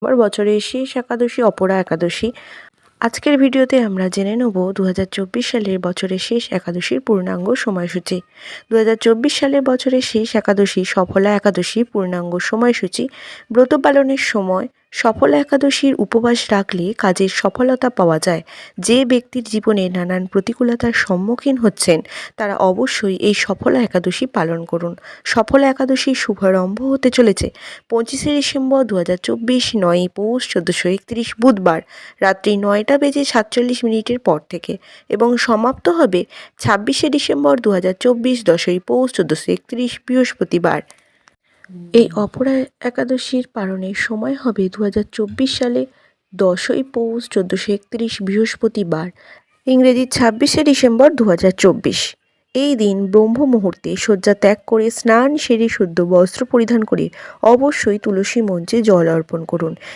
বছরের শেষ একাদশী অপরা একাদশী। আজকের ভিডিওতে আমরা জেনে নেব 2024 সালের বছরের শেষ একাদশীর পূর্ণাঙ্গ সময়সূচি। 2024 সালের বছরের শেষ একাদশী সফলা একাদশীর পূর্ণাঙ্গ সময়সূচি। ব্রত পালনের সময় সফলা একাদশীর উপবাস রাখলে কাজের সফলতা পাওয়া যায়। যে ব্যক্তির জীবনে নানান প্রতিকূলতার সম্মুখীন হচ্ছেন তারা অবশ্যই এই সফলা একাদশী পালন করুন। সফলা একাদশীর শুভারম্ভ হতে চলেছে 25শে ডিসেম্বর 2024, 9ই পৌষ 1431 বুধবার রাত্রি 9টা বেজে 47 মিনিটের পর থেকে এবং সমাপ্ত হবে 26শে ডিসেম্বর 2024, 10ই পৌষ 1431 বৃহস্পতিবার। এই অপরা একাদশীর পালনের সময় হবে 2024 সালে 10ই পৌষ 1431 বৃহস্পতিবার, ইংরেজি 26শে ডিসেম্বর 2024। এই দিন ব্রহ্ম মুহূর্তে শয্যা ত্যাগ করে স্নান সেরে শুদ্ধ বস্ত্র পরিধান করে অবশ্যই তুলসী মঞ্চে জল অর্পণ করুন